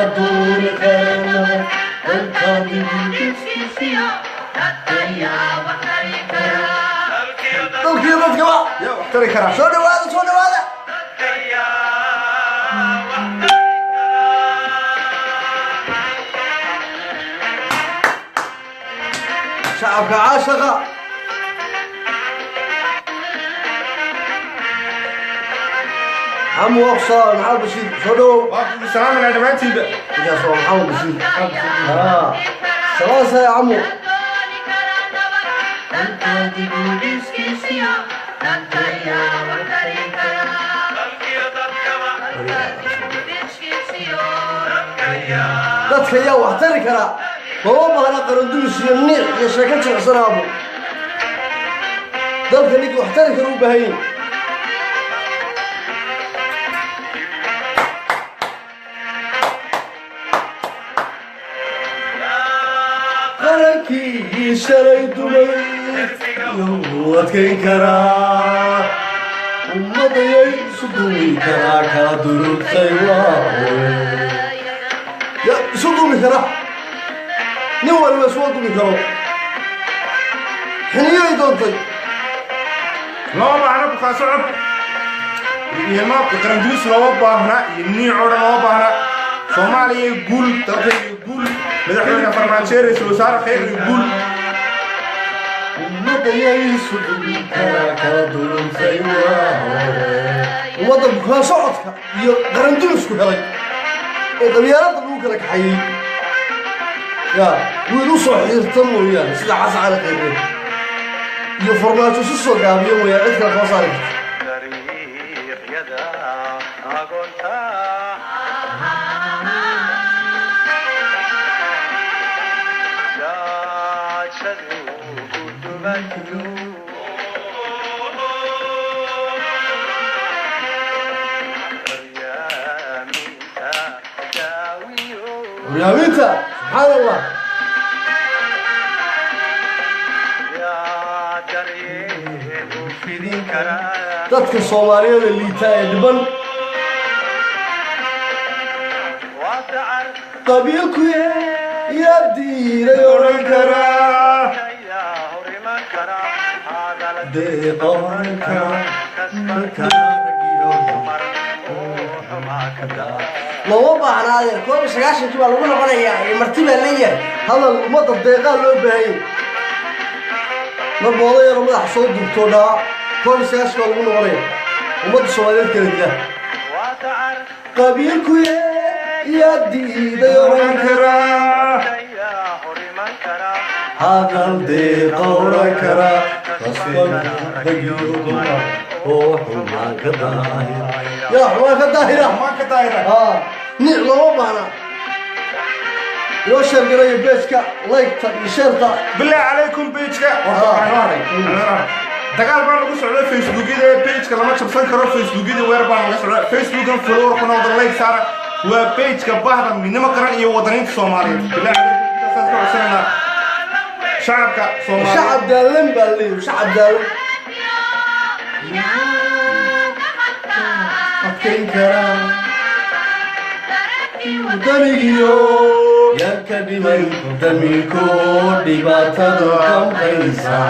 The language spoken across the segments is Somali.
دون كرنا الكاذب يسكسيا تتيا وحتري كرا تلقي ضدك بقى يا وحتري كرا شو هذا شو هذا شعبك عاشقة عمو أقصى محمد بشير شنو؟ وعليكم السلام يا جماعتي بقى يا صاحب محمد بشير سلاسة يا عمو dadka ayaa wax tari kara lama baahna qarandulis iyo niic iyo sheeko jilicsanaabo dalka ninkii wax tari kara u baahan yahay qarankii shalay dumay yuu adkayn karaa ummadayay isu duumi karaa kala durugtay waawe ya isu duumi kara nin waliba isuma duumi karo xiniyay doontay loo baahna bukaan socod iyo maabka qarandulis loo baahna iyo niicoo dhan loo baahna soomaaliya guul dalka iyo guul madaxweyne farmaajo ra'iisul wasaare khayr iyo guul ummadayay isu duumi karaa kala durugtay waawe ummadda bukaan socodka iyo qarandulisku helay ee qabyaaladda lagu kala kaxayey يا ويلو صحيرتم وياه سيدا عسى على خير يو فرماتو سوسو قابيو وياه عدك الخوصاري يا ميتا سبحان الله dadka Soomaaliyeed liita ee dhiban qabiilku yaa diiray oran karaa deeqoran karaa loo baahnaadeen koob 90 baa lagu noqonayaa ee martiba leeyahay hadal umada deeqaa loo baahay ma boodayro madax soo dubto dhaa koob 90 baa lagu noqonayaa umada Soomaaliyeed kala dila qabiilku yaa diiday oran karaa hadal deeqoran karaa qasban ragiyuga oo xumaan ka daahira يا حماك الداهرة حماك الداهرة نعم ما معنا يوشر قريب بيتك لايك يشيرتا بالله عليكم بيتك دقال بان لغو سعودة فيسبوكي دي بيتك لما تبسان كرو فيسبوكي دي وير بان لغو سعودة فيسبوكي فلور كنا وضر لايك سارة وبيتك باهدا من نمكران إيو وضرين الصومالي بالله عليكم شعبك صومالي شعب دالن بالي شعب دالن كنكرا دميو يا كدمن دميكو دباتادو كم غيسا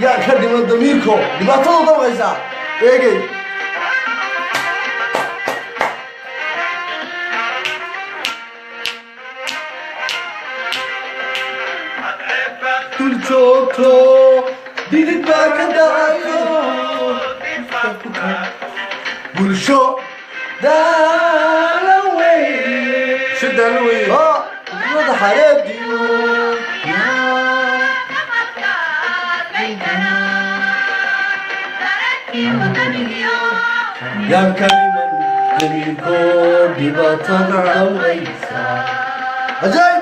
يا كدمن دميكو دباتادو كم غيسا ايجي كل شوكو ديدك باكداكو بولشو دالوي شد دالوي وضع حرابيو يا كلمة جميلكو دباتنا دوغيسا أجاي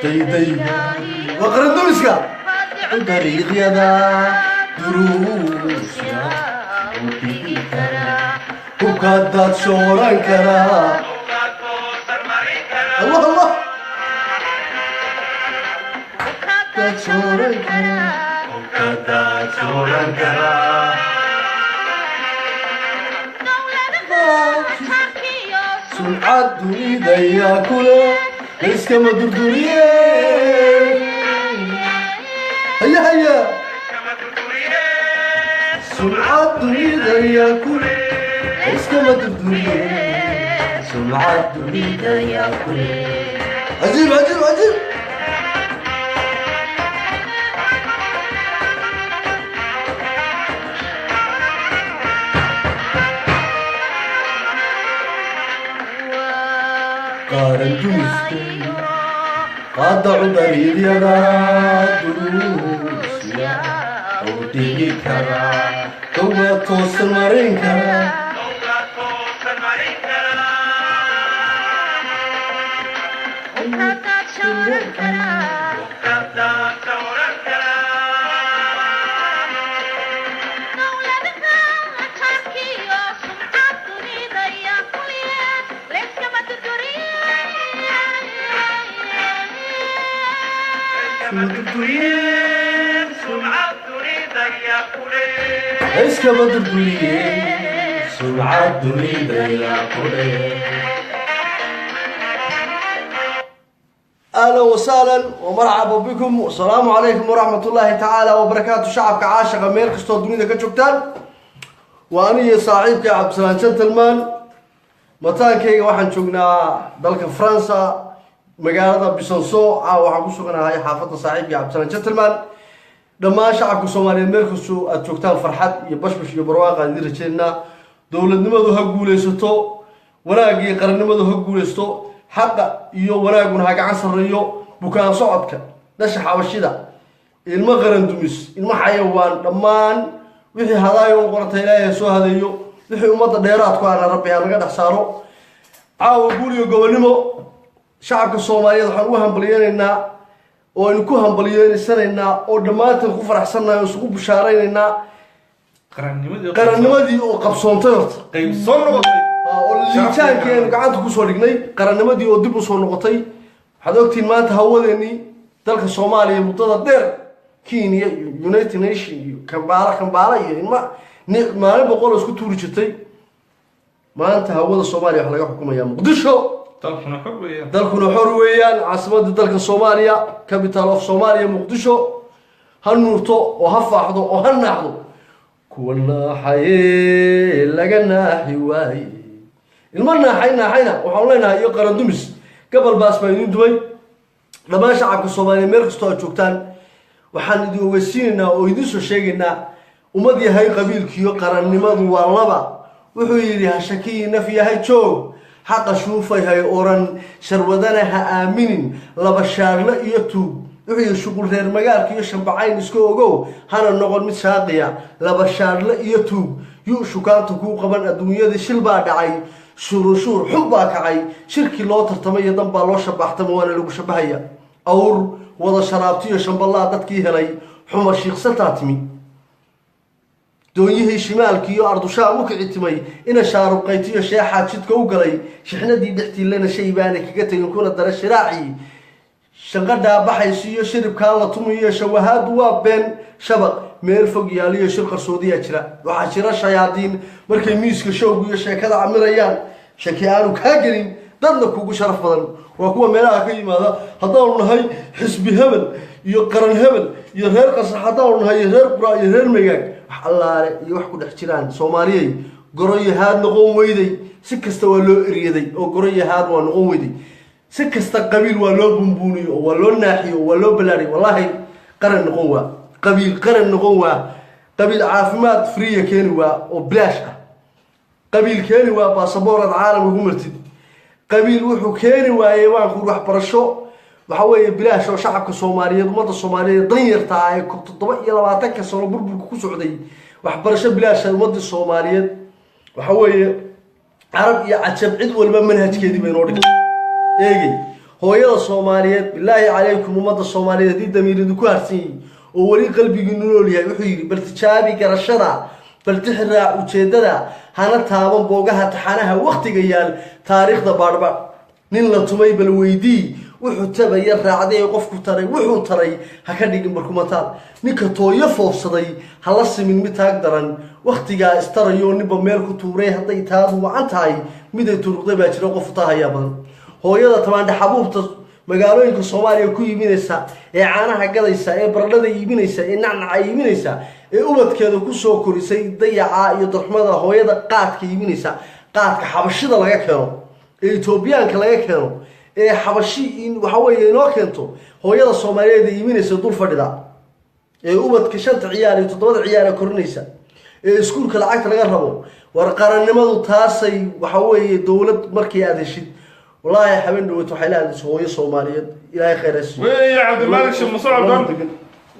داي وقردوسكا طريق يدا دروسيا وكادات شوران كرا سمعة دريدة يا كله ليس كما دردورية هيا هيا سمعة دريدة يا كله ليس كما دردورية سمعة دريدة يا كله عجيب عجيب عجيب قارن دوستي قاطعوا بريد يدا دروس يا ودي كرا توبا توصل مرين كرا ليس كما دردورية سمعة دريدة يا كله أهلا وسهلا ومرحبا بكم والسلام عليكم ورحمة الله تعالى وبركاته شعبك عاشق ميل كستو الدنيا كجوكتان وأنا صاحبك عبد السلام جنتلمان متان كي waxaan joognaa dalka France magaalada Bisanso waxaan ku suganahay xaafadda saaxiibkii Cabdi Salaan Gentleman dhammaan shacabka Soomaaliyeed meel kastoo aad joogtaan farxad iyo bashbash iyo barwaaqo aan rajeynaa dawladnimadu ha guuleysato wanaag iyo qarannimadu ha guuleysto xaqa iyo wanaaguna ha gacan sareeyo bukaan socodka dasha xabashida ilma qaran dumis ilma xayawaan dhammaan wixii hadaayo qorta Ilaahay soo hadeeyo wixii ummadda dheeraad ku aan Rabbi naga dhaxsaaro caawa guuliyo gobonimo shacabka Soomaaliyeed waxaan u hambalyeynaa oo aynu ku hambalyeynaysanaa oo dhamaanteen ku faraxsanahay oo isku bushaareynaa qarannimadii oo qabsoontay horta qayb soo noqotay oo liitaankeen gacanta ku soo dhignay qarannimadii oo dib u soo noqotay waxaad ogtiin maanta hawadeeni dalka Soomaaliya muddada dheer Kenya United Nations iyo Kampala iyo maalin boqol isku tuuri jirtay maanta hawada Soomaaliya waxa laga xukumayaa Muqdisho dalkuna xor weeyaan caasimada dalka Soomaaliya capital of Soomaaliya Muqdisho hanuurto oo ha faaxdo oo ha naaxdo kuwana xayee laga naaxi waay ilma naaxayna waxaan leenahay iyo qaran dumis gobol baas baa idin dumay dhammaan shacabka Soomaaliya meel kastoo aad joogtaan waxaan idin ogeysiinaynaa oo idin soo sheegaynaa ummad yahay qabiilkiyo qarannimadu waa laba wuxuu yiri ha shakiyi nafiyahay joog حق شوفي هاي أوران شرودنا آمنين لبشارنا يتوب وهي شغل غير مجال كي يشرب عين سكوجو هنا النقل متشاقية لبشارنا يتوب يشكان تكون قبل الدنيا دي شل بعد عي شور حبك عي شركي لا ترتمي دم بالوش بحتم وانا لو شبهية أور وضع شرابتي شنب الله تتكيه لي حمى الشيخ ستاتمي دونيه شمال كيو أرض شام وكعتمي إن شارب قيتيو شيحات شدكو قلي شحنا دي دحتي لنا شي بانك كتا يكون الدر الشراعي شنقدا بحيسيو شرب كان لطميو شوهاد وابين شبق ميل فوق ياليو شرق السعودية جرا وحاشرة شياطين مركي ميسك شوقيو شيكادا عمريان شكيانو كاقرين دادنا كوكو شرف بدن وكوا ميلاها كيما هذا هداولنا هاي حسبي هبل يقرن هبل يهير قصر هداولنا هاي يهير قرأ يهير ميقاك الله يوحكو دحجران سوماليي قرية هاد نقوم ويدي سكستا ولو إريدي أو قرية هاد ونقوم ويدي سكستا قبيل ولو بنبوني ولو ناحي ولو بلاري والله قرن نقوم قبيل قرن نقوم قبيل عافمات فرية كينوا وبلاشة قبيل كينوا باسبور العالم وهمرتد قبيل وحو كينوا يوان كل واحد برشو وحوي بلاش وشعبك الصومالية ومدى الصومالية ضير تاعي كنت طبقي لواتك سنة بربك كسعودي وحبرش بلاش ومدى الصومالية وحوي عرب يعتشب عدوى المنهج كذي بينورك ايجي هو يلا الصومالية بالله عليكم ومدى الصومالية دي دمير دكوارسي وولي قلبي يقولوا لي وحيري بلتشابي كرشدا بلتحرع وتشددا هانا تابن بوقها تحانها وقت جيال تاريخ دا باربا نين لا تمي بالويدي wuxuu tabaya raacday qofku taray wuxuu taray ha ka dhigin barkumataal ninka tooyo foofsaday hala simin mid taag daran waqtiga istarayo niba meel ku tuuray haday taadu wacan tahay mid ay turuqday baa jira qof taahaya badan hooyada tamaandha xabuubta magaalooyinka Soomaaliya ku iibinaysa ee caanaha gadaysa ee baradhada iibinaysa ee nacnaca iibinaysa ee ubadkeeda ku soo korisay dayaca iyo darxmada hooyada qaadka iibinaysa qaadka xabashida laga keeno ee Itoobiyaanka laga keeno ee xabashi in waxa weeye inoo keento hooyada Soomaaliyeed ee iibinaysa dul fadhida ee ubadka 5 ciyaar iyo 7 ciyaar korinaysa ee iskuulka lacagta laga rabo war qarannimadu taasay waxa weeye dawlad markii aad heshid والله حبيبي وتوحي لها هويه صوماليه الهي خير الشيء ويا عبد الملك شو مسعود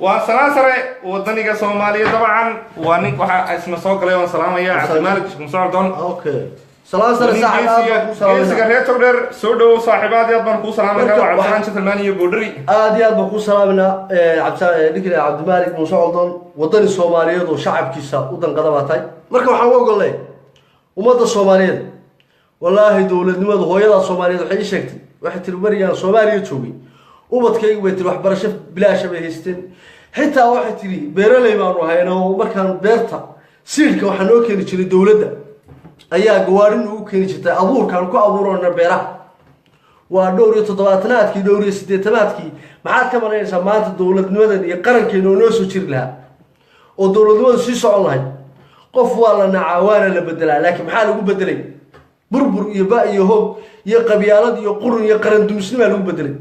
وسلاسره ودنيا صوماليه طبعا وانك waxa isma soo galay oo salaam ya عبد الملك شو مسعود اوكي سلاسره ساعه سلام reeto dheer soo dhaw saaxiibaad baan ku salaamay waa cabdaan Tilmaaniyo Boodri aad iyo aad baan ku salaamina عبد الملك مسعود wadani Soomaaliyeed oo shacabkiisa u danqada baatay marka waxaan u ogolay umada Soomaaliyeed والله دولة نمد هويدا Soomaaliyeed waxay sheegtay waxa tirbariyaan Soomaaliya joogay ubadkaygu way tir waxbarasho bilaash ah haysteen xitaa waxa tiri beeraley baan u hayno markaan beerta siilka waxa noo keenay jiray dawladda ayaa gawaarin ugu keenay jirtay abuurkan ku abuurona beeraha waa dhowr iyo 70aadkii dhowr iyo 80aadkii maxaad ka mareynaysaa maanta dawladnimadan iyo qarankeena oo noo soo jiri lahaa oo dawladnimadu sii socon lahayd qof waa la nacaawaana la bedelaa laakiin maxaa lagu bedelay burbur iyo ba iyo hoob iyo qabyaalad iyo qurun iyo qaran dumisnimo lagu bedelay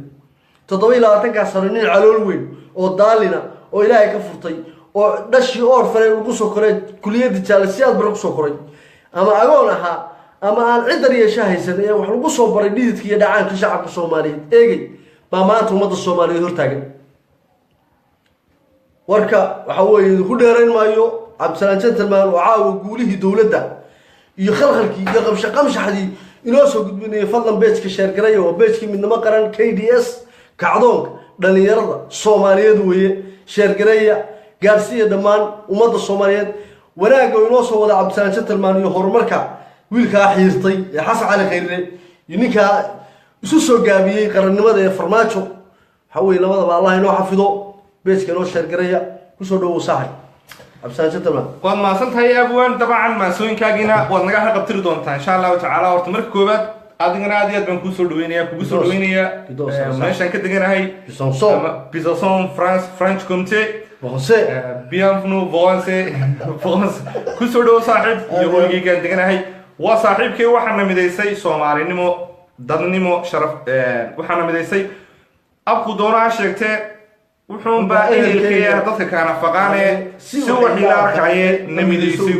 27 sano nin calool weyn oo daalina oo ilaahay ka furtay oo dhashi oor faray ugu soo koray kuliyada jaalisiyaad bar ugu soo koray ama agoon aha ama aan cid yeesha haysan ee wax lagu soo baray dhididka iyo dhacaanka shacabka Soomaaliyeed eegay ba maanta umada Soomaaliyeed hortaagan warka waxa weeye ku dheerayn maayo Cabdisalaam Gentleman oo caawa guulihii dawladda iyo khalkhalkii iyo qabshaxadii inoo soo gudbinay fadlan beejka share garay oo beejkii midnimo qaran KDS kacdoonka dhalinyarada Soomaaliyeed weeye share gareeya gaarsiiya dhamaan umada Soomaaliyeed wanaaga inoo soo wada Cabdisalaam Gentleman iyo horumarka wiilka xiirtay ee Xasan Cali Khayre ninka isu soo gaabiyay qarannimada ee farmaajo waxa labadaba Allah inoo xafido beejka inoo share gareeya ku soo dhaw saaxay absaan jadama waan ma santahay abwaan dabcan ma sooyinkaagina waad naga xaqabtiri doontaa insha Allah ta'ala horta marka koobaad adigana aad iyo aad baan ku soo dhaweynaya meeshan ka deganahay Besançon France French Comté bienvenue France ku soo dhaw saaxiib iyo weligeegan deganahay waa saaxiibkay waxaan mideysay Soomaalinimo dadnimo sharaf waxaan mideysay abku doonaa sheegtay wuxuun baa ehelkaya dadka kana faqaane si wixii la arkay namideysay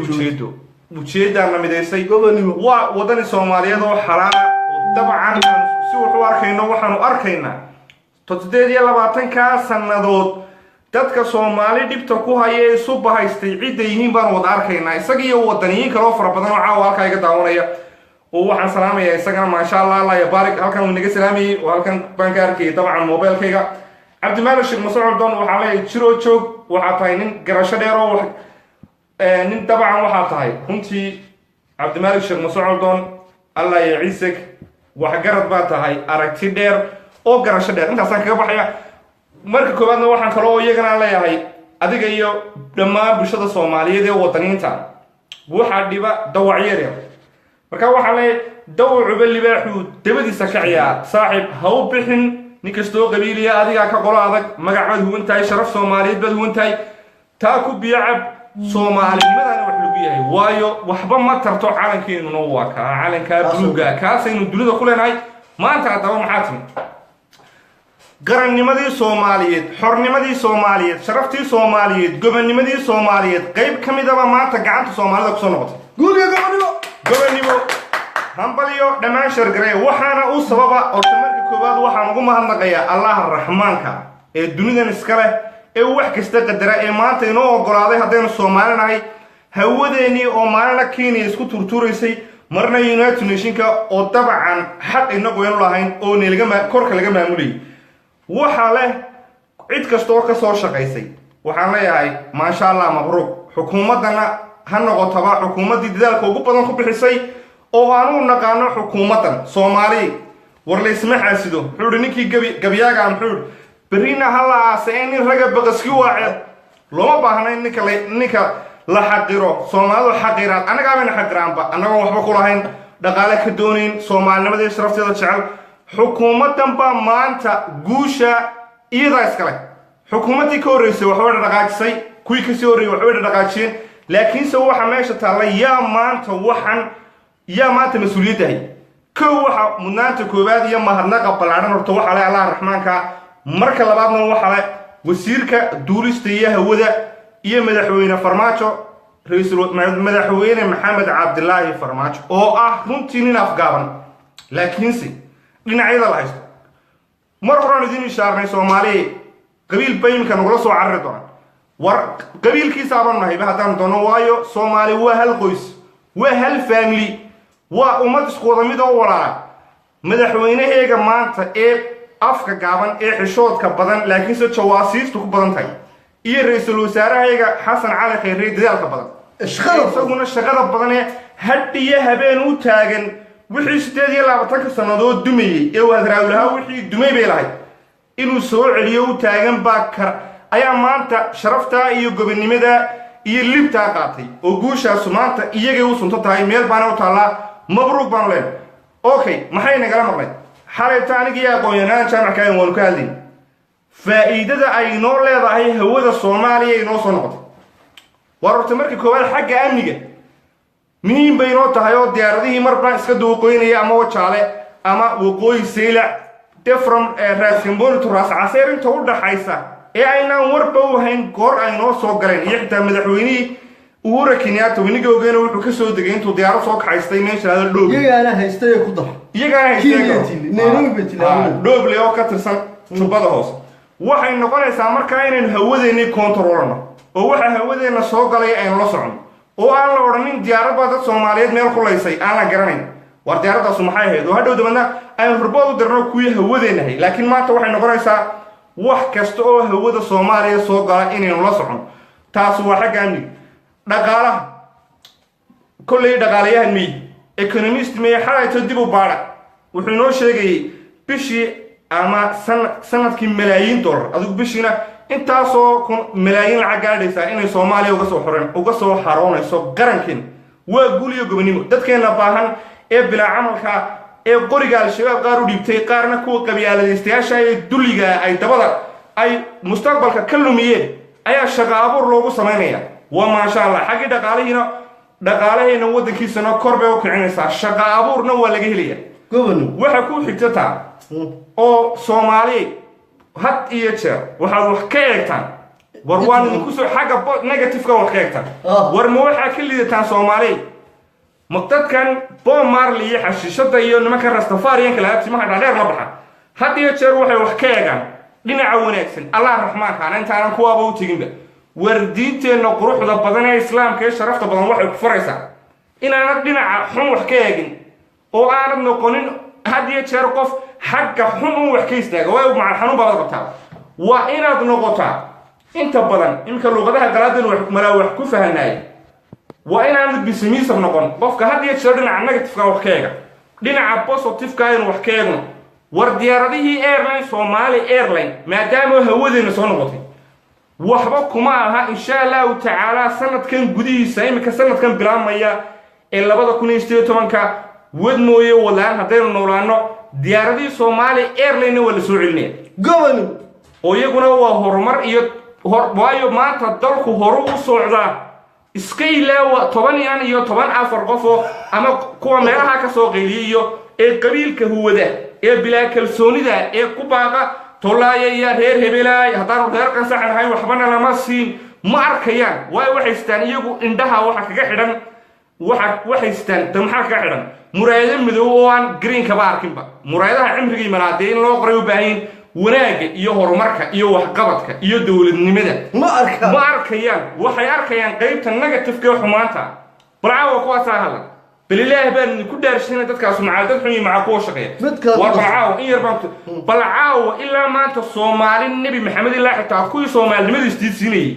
ujeedada namideysay waa wadani Soomaaliyeed oo xalaal dabcan si wuxuu arkayno waxaanu arkaynaa 720 sanadood dadka Soomaali dibta ku hayay subahaystay cid yihiin baan wada arkaynaa isaga iyo wadaniyiin kale oo fara badan oo caawa halka iga daawanaya oo waxaan salaamayaa isagana ma sha Allah Allah ya baarik halkan uu naga salaamay oo halkan baan ka arkay dabcan mobilkayga عبد الملك شيخ مسعود دون وحالي جيرو جوج وحاطاي نين غراشو دheero نين طبعا وحاطاي runtii عبد الملك شيخ مسعود دون الله يعيسك وحقرد با tahay aragti dheer oo garasho dheer intaas aan kaga baxaya marka koobaadna waxaan kale oo iyagana leeyahay adiga iyo dhamaan bulshada Soomaaliyeed ee wadaniinta waxa dhiba dawacyada marka waxa leeyahay dawcu libaaxu dabadiisa ka ciyaar saaxiib ha u bixin ninkastoo qabiiliya adiga ka qolo adag magacaad huwantahay sharaf Soomaaliyeed bad huwantahay taa ku biyacab Soomaaliyimadana wax lagu yahay waayo waxba ma tarto calankeenu waa ka calanka buluuga kaasaynu dunida ku leenahay maanta hadaba maxaa timi qarannimadii Soomaaliyeed xornimadii Soomaaliyeed sharaftii Soomaaliyeed gobonnimadii Soomaaliyeed qayb kamidaba maanta gacanta Soomaalida ku soo noqotay guuriga gobonnimo hambaliyo dhamaan shargaray waxaana uu sababa ortamarka koobaad waxaan ugu mahadnaqayaa Allah Rahmaanka ee dunidan iska leh ee wax kasta qadara ee maanta inoo ogolaaday hadaynu Soomaalinahay hawadeeni oo maalina Kenya isku turtureysay marna United Nationska oo dabcan xaq inagu weyn lahayn oo neelgama korka laga maamulay waxa leh cid kasta oo ka soo shaqaysay waxaan leeyahay ma sha Allah mabruuk xukuumadana ha noqotaba xukuumadii dadaalka ugu badan ku bixisay oo aanu naqaano xukuumadan Soomaali war la isma xaasido wuxuu ninkii gabyaaga muxuu برينا هلا سين رجع بقسكوا عد لو ما بهنا إنك لا حقيره سومالو حقيرات أنا قاعد حقيران با أنا وح بقولهين دقالك دونين سومالنا ما يشرف هذا الشعب حكومة تنبا ما أنت جوشة إذا إسكالك حكومتي كوريس وحور دقاقسي كوي كسيوري وحور دقاقشين لكن سوى حماشة تعالى يا ما أنت وحن يا ما أنت مسؤوليته كوح منانت كوباد يا ما هرناق بلعنا رتوح على الله الرحمن كا marka labaadna waxa wasiirka duulista iyo hawada iyo madaxweyne farmaajo madaxweyne maxamed cabdilaahi farmaajo oo runtii nin afgaaban laakiin si dhinacyada la haysto mar horaan idin ishaarnay Soomaaliya qabiil baymka nagula soo carri doona war qabiilkiisa abanahay hadaan doono waayo Soomaali waa hal qoys waa hal family waa ummad isku wada mid oo walaal madaxweynaheega maanta afka gaaban xishoodka badan laakiin soo jawaasiistu ku badan tahay iyo ra'iisul wasaaraha Xasan Cali Khayri dadaalka badan shaqada badan hadiya habeen u taagan wixii 28 sanadood dumiyay wadraawlaha wixii dumay bay lahayd inuu soo celiyo u taagan baakar ayaa maanta sharafta iyo gobonimada iyo libta qaatay oo guushaas maanta iyaga u sunta tahay meel baan u taala mabruuq baan leen okay maxay naga marnay حالة aniga aqoonyahan jaamacka ay wal ka hadlin faa'iidada ay noo leedahay hawada Soomaaliya ay noo soo noqotay wararta markii koowaad xagga amniga muhiim bay noo tahay oo diyaaradihii marba iska duuqoynaya ama wajaale ama waqooyi Seylac different Raaskambooni to Raas Caseer inta u dhaxaysa aynaan warba u hayn goor ay noo soo galeen iyo xitaa madaxweynihii Uhuru Kenyatta winiga ogeena wuxuu ka soo degay intuu diyaarad soo kaxaystay meesha la dhoob iyagana haystay ku dar iyagana haystay dhoob leh oo ka tirsan jubada hoos waxay noqonaysaa markaa inaan hawadeena kontrolno oo waxa hawadeena soo galay ay la socon oo aan la oranin diyaaradda dad Soomaaliyeed meel ku leysay aan la garanayn war diyaaraddaas maxay ahayd oo hadhow dabadna ay hurbood u dirno kuwii hawadeena hay laakiin maanta waxay noqonaysaa wax kasta oo hawada Soomaaliya soo gala inaan la socon taas waa xagga amniga dhaqaalaha kulli dhaqaalayahan mi economist ma xalayto dib u baara wuxuu noo sheegay bishii ama sanadkii malaayiin dollar adigu bishiina intaasoo malaayiin lacag gaadhaysa inay Soomaaliya uga soo xaroonayso qarankeena waa guuliyo gobonimo dadkeena baahan bila camalka qoriga al-shabaab qaar u dhibtay qaarna kuwa qabyaaladaystayaasha duliga ay dabada ay mustaqbalka ka lumiyeen ayaa shaqo abuur loogu sameeyaa وما شاء الله حق دقالهنا ودنكيسنا كوربه وكعنيسا شقا أبورنا ولا جهلية وحكو حكتها أو Soomaali had إيشة وحكيتان وروان نكسر حاجة نيجاتيف كوحكيتان ورموحة كل ده Soomaali مقتد كان مارلي حشيشة يوم ما كان رستفاري كلا تسمع على مبحث had إيشة وحكيتان لنا عونكسن الله الرحمن كان أنت أنا كوا أبو تجيبه وردينتنا قروحنا بدنا إسلام كيش شرفت بدنا واحد فريسة إن أنا دينا حن وحكاين أو أنا بنقولين هدي تشاركوف حق حن وحكيس ده جواب مع الحنو بقطع وإن بنقطع أنت بدنا يمكن لغتها قلادن وملاوح كوفها الناي وإن أنا بسميس بنقول بفك هدي تشاركنا عنك تفكر وحكاين دينا عباس وتفكاين وحكاين ورديارده إيرلاين Somali إيرلاين ما دام هو ذي نصنعه وحبكما ها إن شاء الله تعالى سنة كان جديد سايم كسنة كان بلام مايا إلا بدأ كوني استيتو منك ودمويه ولا هدين نورانو دياردي Somali إيرلاين ولا سوعلني قبلوا ويقولنا هو هرمر وايو ما تدلكو هرو صعدا إسكيلا وطبعا يعني طبعا أفرقفه أما كوا مراها كسوقيليو القبيل كهو ده بلا كلسوني ده كوباغا طلايا يا هير هبلاي هدار غير قصحن هاي وحبنا لما سين ما أركيان وحيستان يجو عندها وحك جحدن وحيستان تمحك جحدن مرايدين مدوان جرين كبار كمبا مرايدها عمري منادين لو قريب بعين وناجي يهور مركا يوح قبضك يدول النمدة ما أركيان وحي أركيان قريب تنجت تفكير حمانتا برعوا قواتها هلا بالله بان كل دارشين dadkaas macaadad xun iyo maca ku shaqeeya war balcaaw in yar baanto balcaaw ilaa maanta Soomaali nabi maxamed ilaa xitaa ku Soomaalinimada isdiidsinay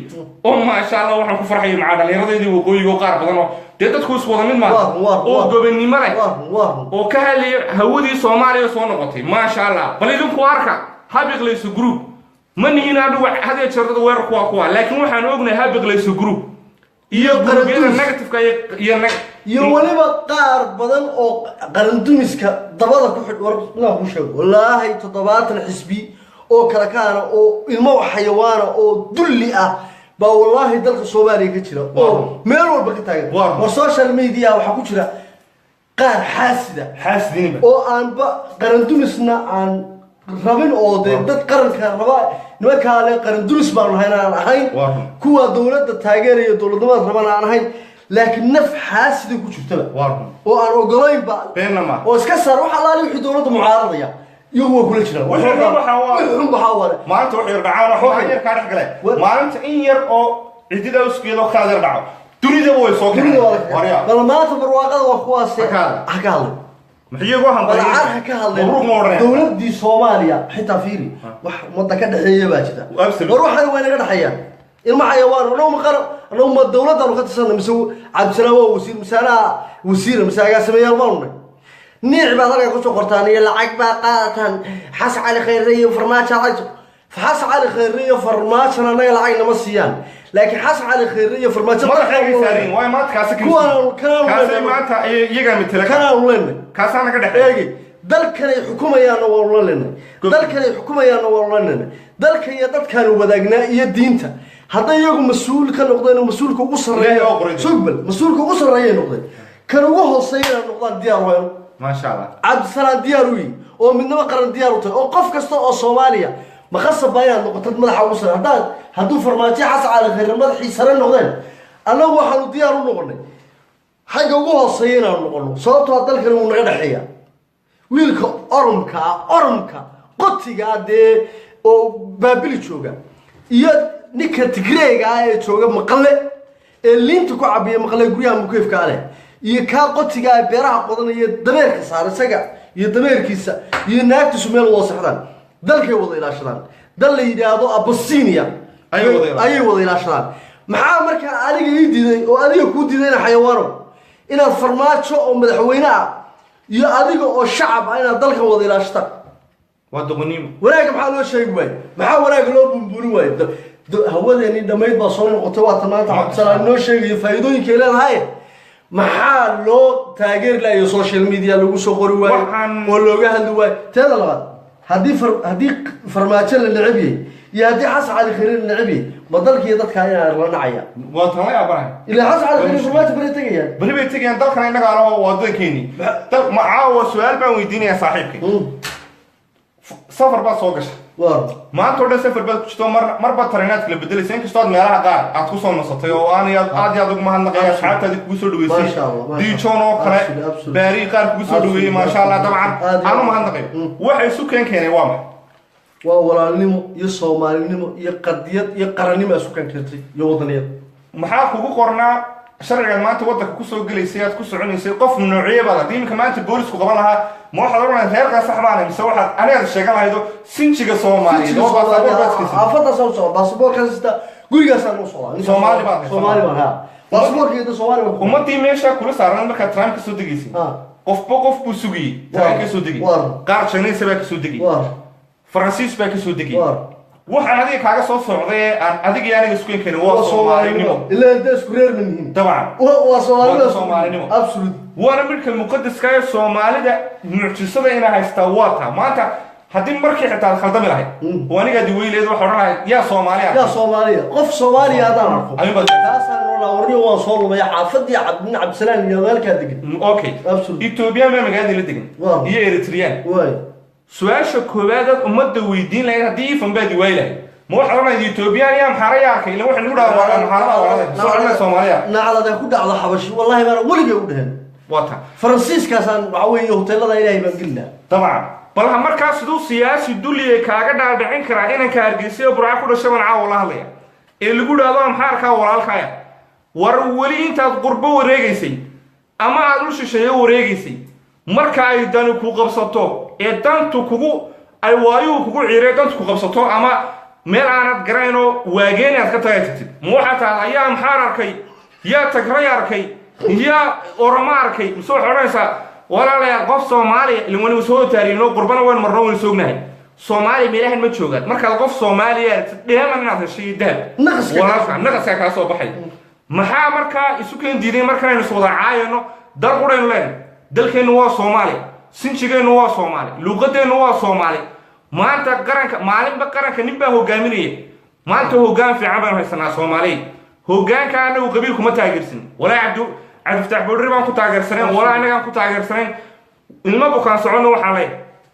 oo ma sha Allah waxaan ku farxay maca dhalinyaradeedii waqooyiga qaar badan oo dadku isku wada mid ma oo gobonimo leh oo ka helay hawadii Soomaaliya soo noqotay ma sha Allah bal idinku arka habiqlayso group man hinaadu hada jeerada weer kuwa laakiin waxaan ognahay habiqlayso group iyo groubyada negative-ka iyo waliba qaar badan oo qarandumiska dabada ku xid war inaan ku sheego wallaahi 7 xisbi oo kala kaana oo ilmo xayawaana oo dulli ah ba wallaahi dalka Soomaaliya ka jira oo meel walba ka taagan war social media waxa ku jira qaar xaasidin oo aan ba qarandumisna aan rabin oo dad qaranka raba nimanka le qarandumis baan ahayn kuwa dawladda taageeraya dawladnimada rabana aan ahayn laakiin naf xaasid ku jirtaba oo aan ogolayn ba beenama oo iska saar waxa la wixii dawladda mucaaradaya iyagu kula jira waxa maanta wax yar dhacaan waxa yar ka dhaxgalay maanta in yar oo cidida uskeedo ka yar dhaco dunida way soo gaareen bal maanta barwaaqada waa kuwaas akaal محيي واحد بالعرها كهذا دولة دي صوماليا حتى فيري وده كده حية باجدة وروح أنا وين كده حية إلما حيوان ولو مقر لو ما الدولة ده لو كتسنى مسوي عبد السلام وسير مسألة وسير مسألة سمية المرنة نيع بعض الناس قرطانية العقبة قاتن حس على خيرية وفرمات عج فحس على خيرية وفرمات أنا العين مصيان لكن حس على خيرية وفرمات ما حاجة سارين وين ما تكاسك كاسي ما أنت يجي مثلك كانوا لنا كاسانا كده يجي دلك الحكومة يا نور لنا دلك الحكومة يا نور لنا دلك يا دلك كانوا بدقنا يدينته هذا يجوا مسؤول كان نقدر مسؤول كوسر رأي سقبل مسؤول كوسر رأي نقدر كانوا وهو سير نقدر ديار ما شاء الله عبد السلام دياروي ومن نوع قرن دياروته وقف كسته صوماليا ما خص بيان نقطة ملح وصل هدو فرماتي حس على خير ملح سرنا نقدر أنا هو حلو ديارو نقدر حاجة وهو سير نقدر صوته هذا الكلام من غير حياة ويلك أرمكا قطي قاعد وبابلي شوجا يا نكر تجري قاعد شوجا مقلة اللي انتو كعبية مقلة يقوليها مكيف كاله يكا قطي قاعد بيرها قطنا يدمر كسر سجع يدمر كيسة يناك تسمير الوصحان دلك يوضي الاشران دل يدادو ابوسينيا اي وضي الاشران maxaa marka aliga ii diiday oo adiga ku diidayna xayawaano inaad farmaajo oo madaxweynaha iyo adiga oo shacab ah inaad dalka wada ilaashata waa doqoniimo wanaag maxaa loo sheegi waay maxaa wanaag loo bumburin waay hawadeeni dhamayd baa soo noqotay waa tamaanta cabdisalaam noo sheegay faa'iidooyinka ay leedahay maxaa loo taageer laayo social media lagu soo qori waay oo looga hadli waay teeda labaad haddii farmaajo la nacabiyey يا دي حس على خير النعبي بدلك يا دتك انا رنعيا وطن يا بره اللي حس على خير فرمات بريتيا بريتيا دلك انا قالوا ودنكيني دلك معاو سؤال بان ويديني يا صاحبك سفر بس سوقش ما انت ولا سفر بس كشتو مر بترينات اللي بدل سين كشتو ميلها قاع ادكو سو نصتي او انا عاد يا دغ ما هنقيا اصحابتي كو سو دويسي ما شاء الله دي جونو كره باري قار كو سو دوي ما شاء الله طبعا انا ما هنقيا waxay isu keenay waa وولالنمو iyo Soomaalinimo iyo qadiyad iyo qarannimo isku kan kartay iyo wadaniyad maxaa kugu qornaa sharciga maanta wadanka ku soo galeysay aad ku soconaysay qof nooceeyaba diimka maanta boolisku qaban lahaa ma waxa la oranay reerka saxbaan mise waxa aniga sheegan lahaydo sinjiga Soomaaliyeed oo baasaboorkiisa afada soo baasaboorkiisa gurigaas aan u soo Soomaali baan ha baasaboorkiisa Soomaali ummadii meesha kula saaran marka Trump ka soo degisay qof buu sugiyay Trump ka soo degay qaar Chinese baa ka soo degay فرانسيس باك سو دغي waxaan adiga kaaga soo socday aan adiga yaaniga isku keenay waa Soomaalinimo ila inta isku reer min dabcan waa Soomaalinimo absolute waana midka muqaddaska ee Soomaalida mucjisada ina haysta waata maanta hadii markii xitaa khaldami lahayd oo aniga di weyleed waxa oranay yaa Soomaaliya qof Soomaaliya hadaan arko ayba taasaan la warniyo waan soo lumay xaafadii Cabdisalaam iyo walaalka degan okay Ethiopia ma magaalada la degan iyo Eritrea سؤال كوباد أمد ويدين لأن هدي فنبادي ويله ما هو حرنا إثيوبيا يا محريا كي لو إحنا نقول على محرنا ولا سؤالنا Soomaaliya نعلى ده كده على حبش والله ما ولا جودهن واضح فرانسيس كاسان عوي هوتيل ده إلهي بنقلنا طبعا بل مركز دو سياسي دولي كأجد دعين كرا إن كارجسيا براء كل شيء من عاول الله اللي يقول هذا محركة ولا الخير ورولي أنت قربوا ورجيسي ama aad u shisheeyo wareegaysay marka ay dani ku qabsato ee dantu kugu ay waayuu kugu ciirey dantu ku qabsato ama meel aanad garayno waageen aad ka tagaytid ma waxa tahay ayaa maxaar arkay yaa Tigray arkay yaa Oromo arkay soo xoranaysa walaalayaal qof Soomaali ilmo soo taariino qurbana waan marno waan soognahay Soomaali meelahan ma joogaan marka qof Soomaali ah dheeman inaad heshay dahab naqaska ka soo baxay maxaa marka isu keen diiday marka aynu soo wadacaayno dal qureen leen dalkeenu waa Soomaali sinjigeenu waa Soomaali luqadeenu waa Soomaali maanta qaranka maalinba qaranka ninba hogaaminaya maanta hogaan fiican baan haysanaa Soomaali hogaanka anagu qabiil kuma taageersan walaa cabdu فتح بوريبان كتاجر سنين ولا أنا كان كتاجر سنين المبو كان صعونه وحلي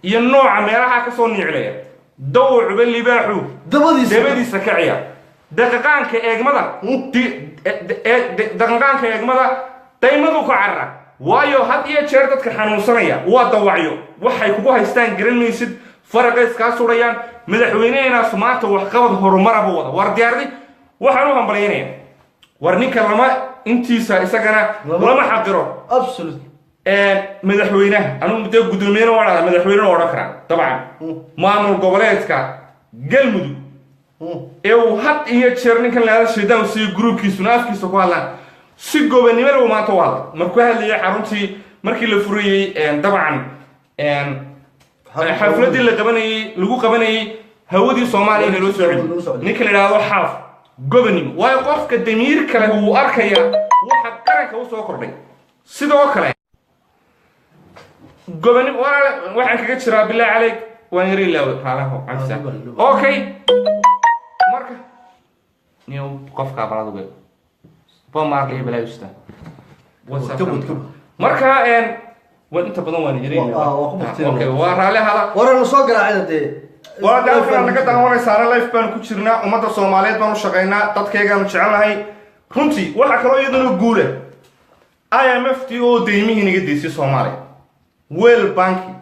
ينوع ميراها كسوني عليه دو عبالي باحو دبدي سكعية دقيقان كأجمدا دقيقان كأجمدا تيمدو كعرة وايو هدية شرطة كحنون صنية وضوعيو وحي كوها يستان جرين يسد فرق إسكاسوريان مدحوينين سمعت وحقبض هرمرة بوضا وردياردي وحنوهم بلينين ورنيك لما انتي ساقنا لما حقره ابسولوت مدحوينه انا مدو قدومين ولا مدحوينه وراكرا طبعا مامور goboleedka galmudug ee had iyo jeer ninkan la shidaan si groupkiisu naafkiisa ku hadlaan si gobonimada maanta wada markuu hadlay xaruntii markii la furiyay dabcan xafladii lagu qabanayay hawadii Soomaaliya loo soo ninkan la yiraahdo xaaf gobonimo way qofka damiir kale uu arkaya waxa qaranka u soo kordhay sidoo kale gobonimo waxaan kaga jiraa billaah عليك waan yiri laaw xalaho afsa okay marka niyo qofka barado be marley balaaysta marka inta badan waan yiri okay waa raali hala waran soo garaacay وأنا نقدر نقول سارة لايف بان كتيرنا وما تصوماليات بانو شقينا تتكيجا متشعلنا هاي كنتي واحد كلو يدنو جوله IMF تيو ديمي هني قديسي صومالي ويل بانكي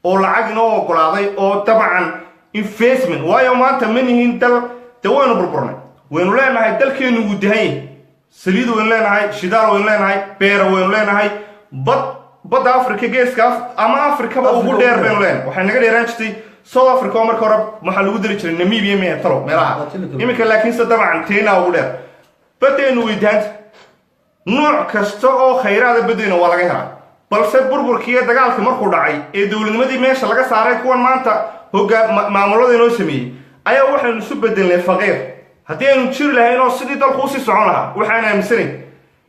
أو العقنا أو كلاضي أو طبعا investment ويوم أنت مني هندل توانو بربرنا وين لنا هاي دل كينو ودهاي سليد وين لنا هاي شدار وين لنا هاي بير وين لنا هاي بد أفريقيا جيس كاف أما أفريقيا بقول دير بين لنا وحنا قدر يرانشتي South Africa marka hore waxa lagu diri jiray Namibia ma talo meelaha imika laakiin sadabcan teena ugu dheer badeenu weydaan nooc kasta oo khayraad badeena waa laga helaa balse burburkiga dagaalka markuu dhacay ee dawladnimadii meesha laga saaray kuwan maanta hoggaan maamulada inoo sameeyay ayaa waxaanu isu bedelnay faqiir hadii aanu jir lahayn oo sidii dalku si socon lahaa waxaan aaminsanay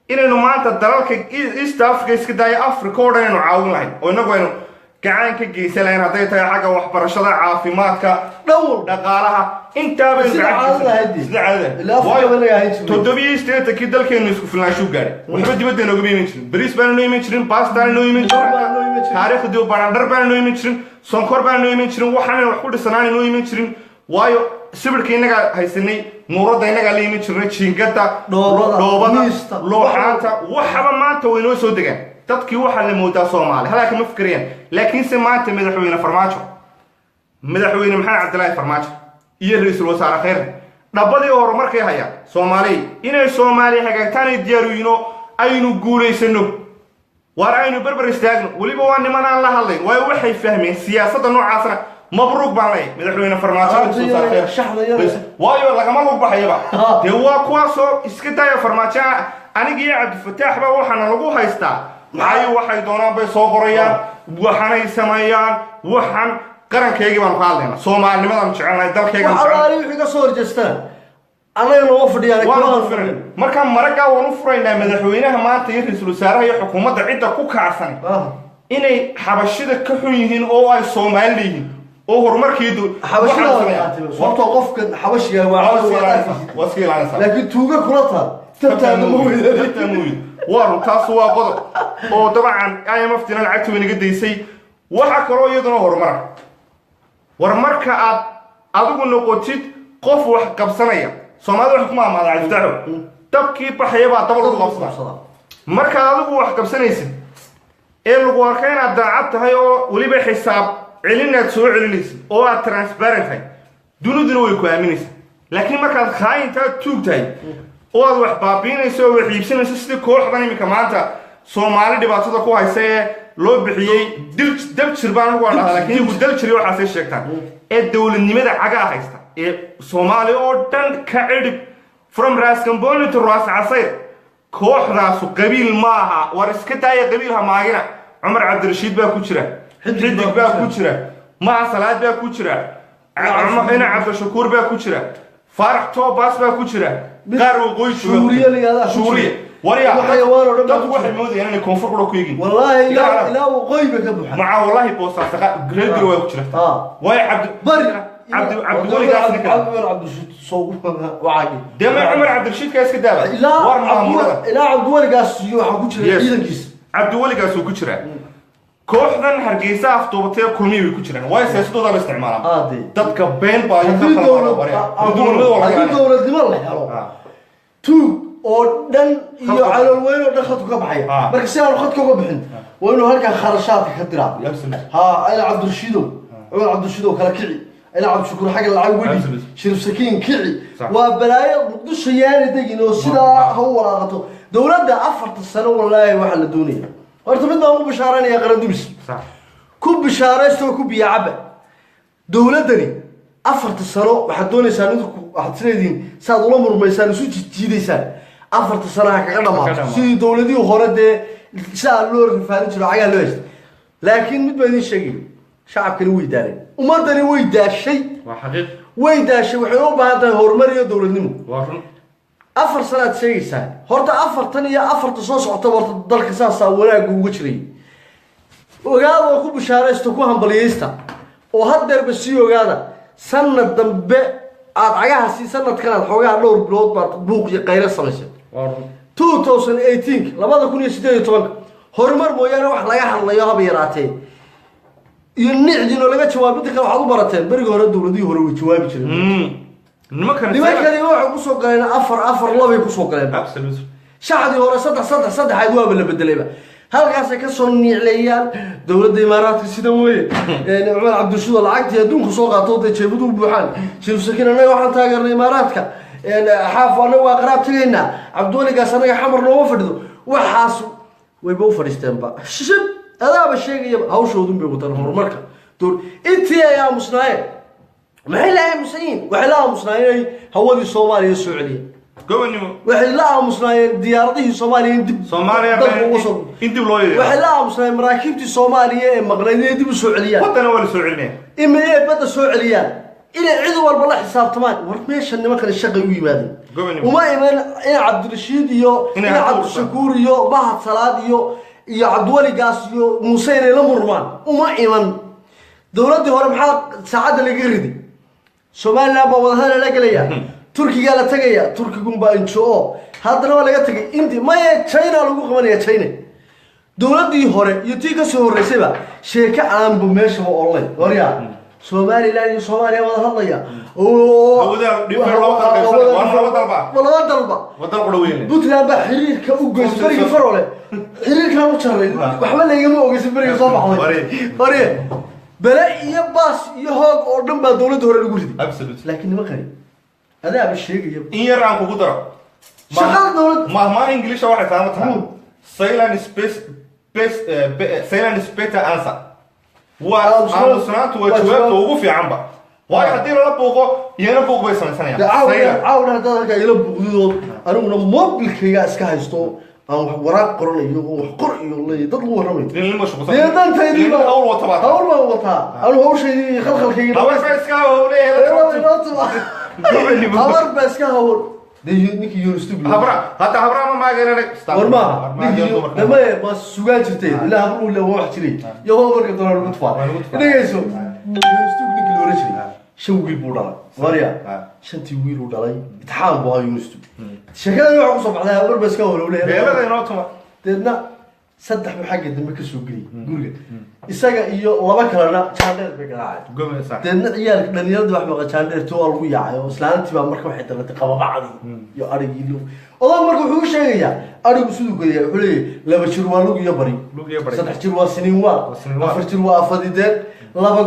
inaynu maanta dalalka East Africa iska daaya Africa oo dhan inuu caawin lahayn oo inagu aynu كعان كجيسلين هذي تاي حاجة وحبرشة عافيماتك دور دقالها أنت تدبي استيت كده الكين نسكو في الناشو قاري ونبدي بدنا نقول يمشين بريس بنا يمشين باستا يمشين تاريخ ديو باندر بنا يمشين سونكور بنا يمشين وحنا وحول السنان يمشين وايو سبب كينك هيسني نورا دينك على يمشين تشينكتا لوحانتا وحبا ما توينو سودكان dadkii waxa la moodaa Soomaali halka ma fikireen laakiin se maanta madaxweyne Farmaajo madaxweyne Maxamed Cabdullaahi Farmaajo iyo ra'iisul wasaare Khayr dhabadii horumarkay haya Soomaali inay Soomaali hagaagtaan diyaariyino aynu guuleysano war aynu barbar istaagno waliba waa niman aan la hadlayn way waxay fahmeen siyaasadda noocaasna mabruuq baan leh madaxweyne Farmaajo ra'iisul wasaare Khayr waayo lagama lug baxayba de waa kuwaasoo iska daya Farmaajo aniga iyo Cabdi Fataax ba waxana lagu haystaa معايا واحد دونان بيصوريان وحنا يسميان وحن قرن كيجي من قالنا سومالي ما دام شعلنا يدل كيجي من وحوالي في قصور جستان أنا ينوفر يعني كمان مركب مرجع ونفرنا مدحوينها ما تيجي سلسلة هي حكومة عدة كوك عسني إني حبشيد كحوينهن أو أي سوماليين أو هرمر كيدو حبشيد وقت وقف حبشيد وسيل على لكن توجا كلها تتمويل وارو تاسوا قدر oo dabcan IMF tina lacagtu wanaga deysay waxa karo iyaduna war marka aad adigu noqotid qof wax qabsanaya Soomaalidu wax kuma amaada ajdaxo tabkii baxayba dabal u qabsada marka adigu wax qabsanaysid ee lagu arkay inaad daacad tahay oo waliba xisaab celinaad soo celinaysid oo aad transparent tahay duniduna way ku aaminaysaa laakiin marka aad khaayinta tuugtahay oo aad wax baabiinayso oo wax iibsanayso sidii kooxdan imika maanta Soomaali dhibaatada ku haysay loo bixiyay dab jirbaan ugu dhaxay laakiin uu dal jiri waxa ay sheegtaan ee dawladnimada caga haysta ee Soomaali oo dhan ka cidib from Ras Kamboni to Ras Asayr kooxdaas qabiil maaha war iska taay qabiilha maagina Umar Cabdirashiid baa ku jira xidig baa ku jira ma salaad baa ku jira Umar ina Cabdishakuur baa ku jira Farax Toobas baa ku jira qaar oo qoys Suuriya وريا dadku waxay moodayaan inay koonfur qoro ku yigin wallahi ila waqooyi ka buuxa maca wallahi boosa saqa grade way ku jirta way abd wali gaasna abd soo waagi dema Umar Cabdirashiid ka iska daaba war maamulada ila abd wali gaas iyo waxa ku jira ciidankiis abd wali gaas uu ku jira kooxdan Hargeysa aftoobtay kulmiyay ku jiraan way siyaasadooda la isticmaalaan dadka been baa inta kala bariya dowladnimo la helo tu oo dhan iyo calool weyn oo dhaqadku ka baxay marka si aan khadka uga bixin waa inuu halka kharashaadka ka diraa ila Cabdirashiid kala kici ila Cabdishakuur xaq lacag wadi Shariif Sakiin kici waa balaayo Muqdisho yaani degin oo sida ha walaaqato dawladda 4 sano wallahi waxa la doonaya horta mid baan u bishaaranaya qaran dibis ku bishaaraysto ku biyacaba dawladani 4 sano waxa doonaysaa mid waxaad tireedin saad ula murmaysaan isu jiidaysaan 4 sano kaga dhamaatay si dawladii hore de saa loo rifaadin jiro caga loo haysto laakiin mid baan idin sheegay shacabkani way daareen umadani way daashay waa xaqiiq way daashay waxay u baahan tahay horumar iyo dawladnimo waa run 4 sanaad sheegaysaa horta 4 iyo 4 soo socota horta dalka saasa wanaag ugu jiray ogaado ku bishaaraysto ku hambaliyaysta oo hadeerba si ogaada sanad dambe aad cagaha si sanadkan aad xoogaa dhowr bilood baad buuq iyo qayr samaysay 2018 2018 horumar mooyana wax laga hadlayo haba yaraatay iyo nicdino laga jawaabid kale waxa u barateen bariga hore dawladii hore way jawaabi jireen nimankani waxa ku soo galeen 4 labay ku soo galeen absolutely shacabdi hore 3 ay waa la bedelayba halkaas ka soo niicleeyaan dawladda Imaaraadka sida weeye Umar Cabdirashiid lacagtii adduunka soo qaato oo jeebadu buuxaan Shariif Sakiin anaga waxaan taageernay Imaaraadka xaafana waa qaraab tagayna Cabduwali gaas anaga xamar loo fadhido waxaas way buu fadhiisteenba shib adaaba sheegay hawshoodu bay wataan horumarka door intii ay aamusnaayeen maxay la aamusayn waxay la aamusnaayeen hawadii Soomaaliya soo celiyay gobanimo waxay la aamusnaayeen diyaaradihii Soomaaliya dib loo yeeray waxay la aamusnaayeen maraakiibtii Soomaaliya ee maqnaydeen dib u soo celiyaan wadana wala soo celinay imee bada soo celiyaan ila cid walba la xisaabtamaan war meesha nimanka shaqo u yimaadeen uma iman in Cabdirashiid iyo in Cabdishakuur iyo Bahad Salaad iyo Cabduwali gaas iyo Muuse inay la murmaan uma iman dawladii hore maxaa saacada laga ridi Soomaaliland baa wadaha la galaya Turkiga la tagaya Turkigu baa injoo hadana waa laga tagay indi ma China lagu qabanaya China dawladii hore iyo tii ka soo horeysayba sheeka aan bu meesha online wariya Soomaaliland iyo Soomaaliya wada hadlaya oo hawada dhibay loo qaybsan wala dalba wadal qodweyn Puntland ba xiriirka u goysay bariga farole xiriirka u jaray waxba leeyama ogeysan bariga soo baxday wariya bala iyo baas iyo hoog oo dhan baa dawladda hore lagu riday absolutely laakiin nima qari adaa sheegay in yar aan kugu daro shaqada dawladda ma English waxa taamataa silent space silent space answer وأنا وجوابته وقف يا عمبا واحد يلا بوقه يلا بوق بس من ثانية عاود هذا كا يلا بوقه أنا من موبل كيا إسكايستو أو وراء قرني وقرني والله يضل ورمي لين مش بصير لين تاني أول وطبعا أول ما وطا أنا هو شيء خلخل كي أول بس كهو ليه أول بس كهو ده نيكي يونستوب هبرا حتى هبرا ما غيرك ورما لما ما سوغان جرتين لا هبرو لا واحد جري يا هو برك دولار مدفع دغيسو يونستوب نيكي لورجري شو ويل بودا وريا شنتي ويل ودالاي امتحان بو يونستوب شكلها waxa ku soo baxday habar bas ka walaw leeyahay beelada inoo tuma deedna saddex xagga dambe ka soo geli guriga isaga iyo laba kalena jaandeer bay garaacay gobolka deedna ciyaalka dhalinyarada wax maqa jaandeer too lagu yaacay oo islaantii baa marka waxay dalantay qababacdi iyo arigii odan marka wuxuu sheegayaa arigu sidoo kale wuxuu leeyahay laba jir waa lug iyo bari saddex jir waa siniin waa afar jir waa afadideed laba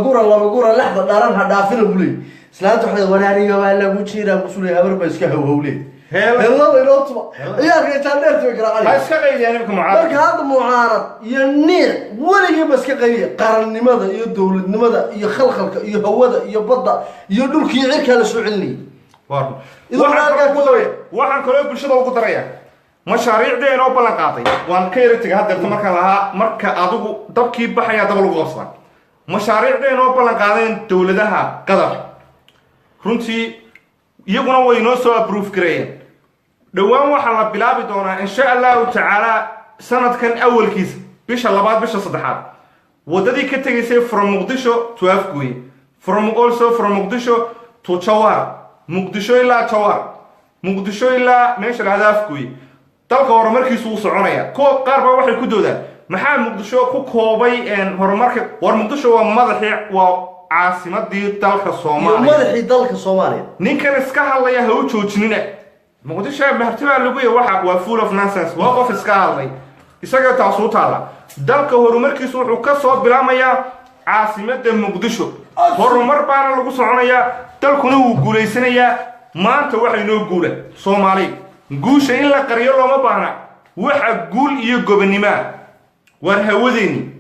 gura laxda dharan ha dhaafina buu leeyahay islaanta waxay wanaaniga waa lagu jiraa musulay habar ba iska hawhawle هلا ينوتما يا أخي تندر تقرأ عليه هاي سكاي يعني بكم معارض marka hadda mucaarad iyo niic waligii bas ka qaybiya qarannimada iyo dawladnimada iyo khalkhalka iyo hawada iyo badda iyo dhulkii cirka la soo celinay waxaan kaloo bulshada ugu daraya mashaariicdeen oo ballan qaaday waan ka yartiga hadda markaan lahaa marka adigu dabkii baxaya dab lagu qabsan mashaariicdeen oo ballan qaadeen dawladaha qadar runtii iyaguna way noo soo approve gareeyeen dhawaan waxaa la bilaabi doonaa insha allahu tacaala sanadkan awalkiisa bisha labaad bisha saddexaad wadadii ka tegaysay from Muqdisho to Afgoye from Muqdisho to Jawhar Muqdisho ilaa Jawhar Muqdisho ilaa meesha la Afgoye dalka horumarkiisu uu soconaya qaar baa waxay ku doodaan maxaa Muqdisho ku koobay horumarka war Muqdisho waa madaxii waa caasimadii dalka Soomaaliya madaxii dalka Soomaaliya ninkan iska hadlaya ha u joojinina Muqdisho martaba lagu yahay waa full of nonsense waa qof iska hadlay isaga taasoo taala dalka horumarkiisu wuxuu ka soo bilaamayaa caasimadda Muqdisho horumar baana lagu soconayaa dalkuna uu guuleysanayaa maanta waxay noo guula Soomaali guusha in la qariyo looma baahna waxa guul iyo gobonimo war hawadeeni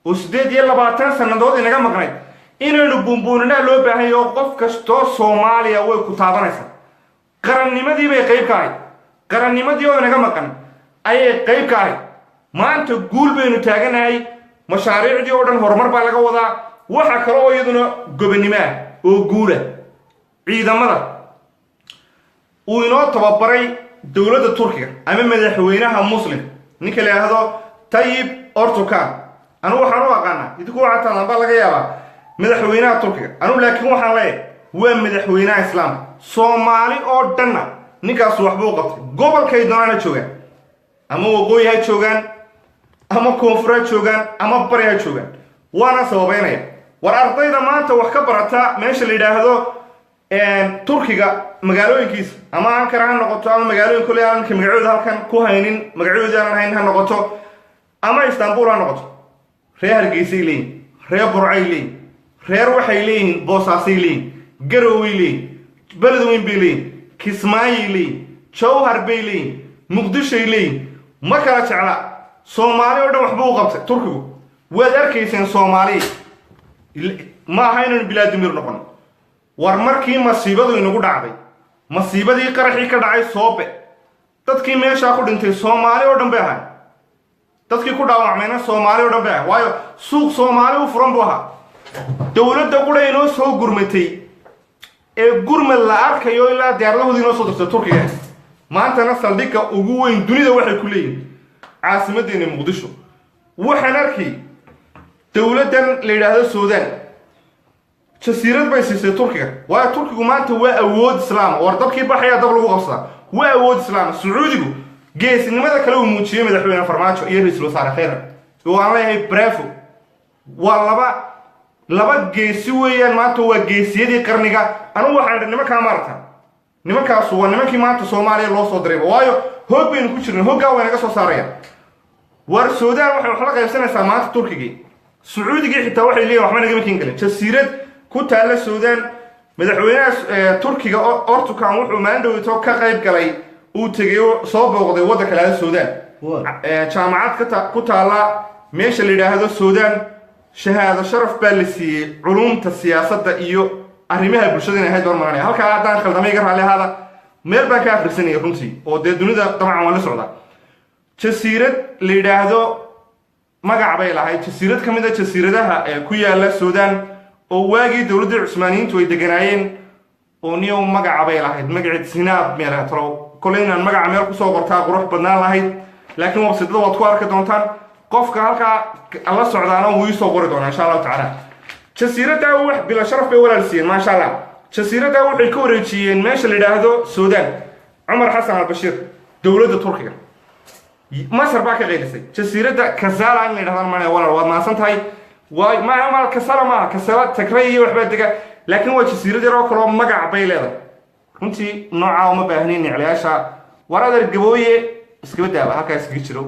oo 28 sanadood inaga maqnay inaynu buunbuunina loo baahan yahay qof kasto Soomaaliya way ku taabanaysaa qarannimadii bay qayb ka ahayd qarannimadii oo inaga maqan ayay qayb ka ahayd maanta guul baynu taaganahay mashaariicdii oo dhan horumar baa laga wadaa waxa kale oo iyaduna gobonimo oo guula ciidamada uu inoo tababaray dawladda Turkiga ama madaxweynaha muslim ninka la yiraahdo Tayyip Erdogan anu waxaan u aqaanaa idinku waxa tan baa laga yaabaa madaxweynaha Turkiga anu laakiin waxaan leeyahay waa madaxweynaha islaam Soomaali oo dhan ninkaas wax buu qabtay gobolkay doonana joogaan ama waqooyi ha joogaan ama koonfur ha joogaan ama bari ha joogaan waana sababeynaya war ardayda maanta wax ka barata meesha la yiraahdo Turkiga magaalooyinkiisa ama Ankara ha noqoto ama magaalooyin kale aan magacooda halkan ku haynin magacooda aan hayn ha noqoto ama Istanbul ha noqoto reer Hargeysa leeyin reer Burco leeyin reer waxay leeyihiin Boosaaso leeyihiin Garowe leeyihiin Beledweyne leeyihiin Kismaayo leeyihiin Jawhar leeyihiin Muqdisho leeyihiin ma kala jecla Soomaali oo dhan wax buu qabtay Turkigu waad arkayseen Soomaali ma haynan bilaadimir noqon war markii masiibadu inagu dhacday masiibadii qaraxii ka dhacay Soobe dadkii meesha ku dhintay Soomaali oo dhan bay ahayd dadkii ku dhaawacmayna Soomaali oo dhan bay ahayd waayo suuq Soomaali u furan buu ahaa dawladda qura inoo soo gurmatay ee gurmad la arkayo ilaa diyaaradahoodii inoo soo dirtay Turkiga maantana saldhigga ugu weyn dunida waxay ku leeyihiin caasimaddeena Muqdisho waxaan arkay dawladdan la yiraahdo Suudaan jasiirad bay siisay Turkiga waa Turkigu maanta waa awood islaam oo dabkii baxaya dab lagu qabsada waa awood islaam Sacuudigu geesinimada kale uu muujiyay madaxweyne Farmaajo iyo ra'iisul wasaare Khayre oo aan leeyahay bravo waa laba geesi weeyaan maanta waa geesiyadii qarniga anu waxaan nimanka maarta nimankaas waa nimankii maanta Soomaaliya loo soo diray waayo hoog baynu ku jirnay hogga way naga soo saaraya war Suudaan waxay wax la qaybsanaysaa maanta Turkiga Sacuudiga xitaa waxay leeyihiin wax ma naga makin galin jasiirad ku taala Suudaan madaxweynaha Turkiga Erdogan wuxuu maandhowto ka qayb galay uu tagay soo booqday waddanka kale Suudaan jaamacad ku taala meesha la yiraahdo Suudaan shahaado sharaf baa la siiyay culumta siyaasadda iyo arrimaha bulshada inay hayd hormaranay halka aadaan khaldamay gar hale hada meel baa ka akhrisanay runtii oo dunida dabcan waa la socda jasiirad la yiraahdo magac bay lahayd jasiirad kamid ah jasiiradaha ku yaala Suudaan oo waagii dawladda Cusmaaniyiintu ay deganaayeen oo niyo magac bay lahayd magaceed Sinaab meel taro koleynaan magac meel ku soo qortaa qurux badnaan lahayd laakiin website-da waad ku arki doontaan qofka halka alla socdaana wuu soo qori doonaa insha Allah taala jasiirada wax bila sharaf bay walaalsiin ma sha Allah jasiirada waxay ku wareejiyeen meesha la yiraahdo Suudaan Umar Hassan al-Bashir dawladda Turkiga Masar baa ka qeydisay jasiirada Kasala in la yiraahdo maana waa maasan tahay waa ma Kasala ma Kasala Tigray iyo waxba diga laakiin waa jasiirad yar oo kale magac bay leedahay runtii nooca uma baahnayn niclaasha waradar gabooye iska daaba halkaas iska jiro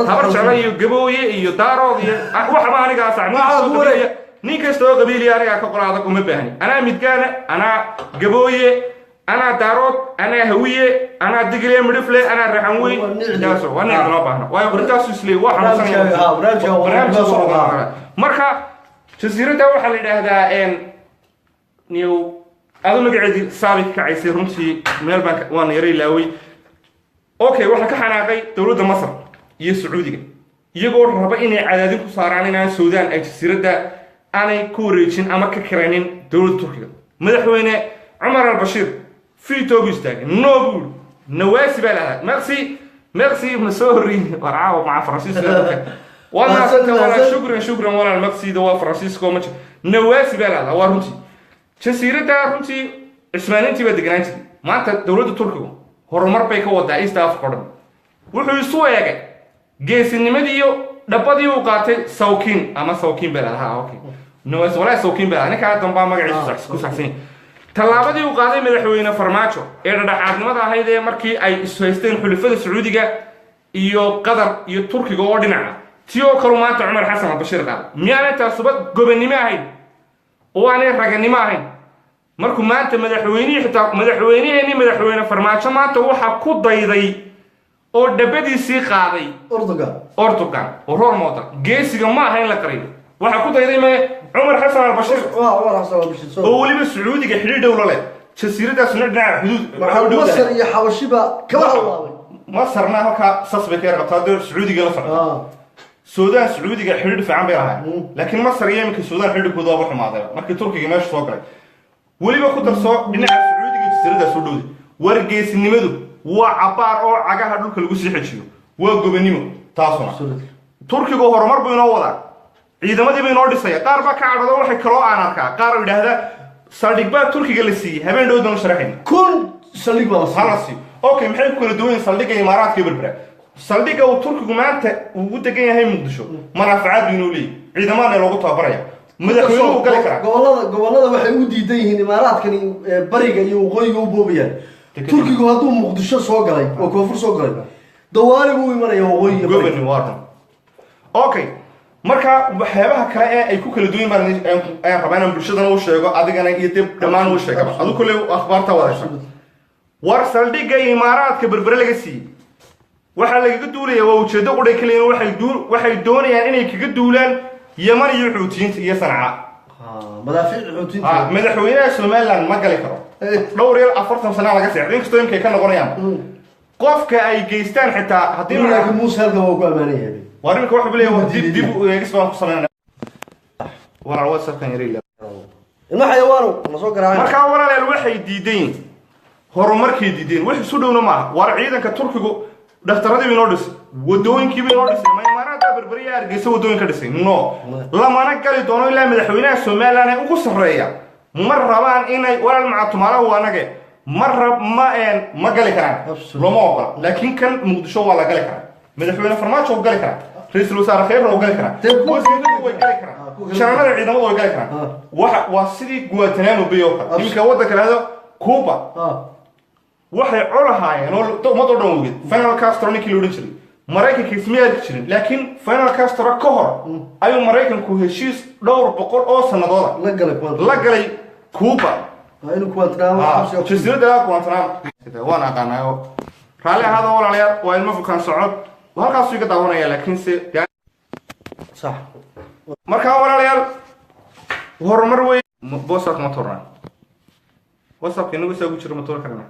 habar jecel iyo gabooye iyo daarood iyo waxa ma aniga saacad nin kasta oo qabiil aniga ka qoraada uma baahni ana midgaana ana gabooye أنا دارود أنا هوية أنا دقلي مدفلة أنا رحموي داسو وأنا ما بحنا ويقول داسو سلي واحد برنامج مركا جزيرة ده وحل هذا إن نيو أظن قاعد سابق كعيسير رمشي ملبك وأنا يري لاوي أوكي وحنا كحناقي دولة مصر يسعودية يقول ربا إني عددين كسارانين السودان أي جزيرة ده أنا كوريتشين أما ككرانين دولة تركيا مدحوينه عمر البشير في توبيستاك نوبل نواسي بلها ميرسي مسوري ورعاو مع فرانسيسكو وانا ولا شكرا ولا المكسي دوا فرانسيسكو ماتش نواسي بلها ورمتي جزيرة رمتي اسمانتي بدغنانتي ما انت دولة تركيا هرمر باي كودا ايست افريقا wuxuu soo eegay geesinimadii dhabadii uu qaatay sawkin ama sawkin balaha okay nawas wala sawkin balaha ninka damba magaciisa ku saxsan talaabadii uu qaaday madaxweyne farmaajo ee dhexaadnimada ahayd ee markii ay ishaysteen xulafada Sacuudiga iyo Qatar iyo Turkiga oo dhinaca tiyo kalumaanta Umar Xasan Bashir qaad miyaana taasubad gobonimo ahayd oo aanay raganimo ahayd markuu maanta madaxweyne farmaajo maanta waxa ku dayday oo dabadiisii qaaday Erdogan oo hormooda geesiga ma ahayn la qariyo waxa ku dayday Umar Xasan al-Bashir oo waliba Sacuudiga xiriir dawlo leh jasiiradaas dhinaca xuduud Masar iyo Xabashiba kala hadlaabay Masarna halka sasbay qabtaa Sacuudiga la socdo Suudaan Sacuudiga xiriir fiican bay lahayn laakiin Masar iyo imika Suudaan xiriirkooda waa xumaaday markii Turkiga meesha soo galay waliba ku darso dhinaca Sacuudiga jasiiradaas u dhowday wargeesinimadu waa cabaar oo cagaha dhulka lagu sii xijiyo waa gobonimo taasuna Turkiga horumar buu inoo wadaa ciidamadii bay noo dhisay qaar ba ka cadhado waxay kala aan arkaa qaar u yiraahdaa saldhig baa Turkiga la siiyay habeen dhow doon sharaxin kun saldhig baa halasi okay maxay ku kala duwan saldhiga Imaaraadka berbera saldhiga uu Turkigu maanta uu degan yahay Muqdisho manaafacaad inuu leeyahay ciidamada loogu tababaraya madaxweynuhu gali kara gobolada waxay u diidan yihiin Imaaraadkan bariga iyo waqooyiga u boobiyaan Turkigu hadduu Muqdisho soo galay oo koonfur soo galay dawaali buu imanaya waqooyiga gobonimo waa okay marka waxyaabaha kale ee ay ku kala duwan baan ay rabaan bulshada uu sheego adigana iyo dib dhamaan uu sheego adigu kulay akhbaarta wadasha war saldhiga Imaaraadka berbera laga siiyay waxa laga duulaya waa ujeedo qodhay kaliya waxay doonayaan inay kaga duulaan Yaman iyo Xuutiyiinta iyo Sanaa madaafiic Xuutiyiinta madaxweynaha Soomaaliland ma gali karo dhowr iyo 40 sano laga sii inkastoo imkay ka noqonayaan qofka ay geystaan xitaa hadii laakiin Muuse halka waa ku amaanayay وارمك واحد بليه دب ويسمع قصنا ورا واتساب كان يريلا ما حيوانو ما سو غراان marka walaal waxay diideen horumarkii diideen wax soo dhawna ma war ciidanka Turkigu dhaqtaradii inoo dhis wadooyinkii inoo dhisay ma Imaaraadka berberiya argeysa wadooyinka dhisay no lamana gali doono ilaa madaxweynaha Soomaaliland ugu sareeya mar rabaan inay walaal macatumaala waanage mar ma gali karaan lama ogola laakiin kan Muqdisho waa la gali karaa madaxweyne farmaajo gali karaa رئيس الوزراء خير لو قال كلام وزيرنا هو قال كلام شرعنا العيدان هو قال كلام وسيدي جواتنامو بيوكا يمكن ودك هذا كوبا waxay colahaayeen oo ma doonwid final castro ninkii loo dhigay Mareykanka ismiyad jirin laakiin final castro ka hor ayuu Mareykanku heshiis dhowr boqol oo sanadood la galay Cuba inuu Guantanamo jasiirada Guantanamo waan aqaanayo raali hada walaalayaal waa ilmo fukan socod halkaas iga daawanaya laakiin si صح marka walaalayaal horumar weyn boosad ma tornaa wasabka inagu soo jiro ma tor karna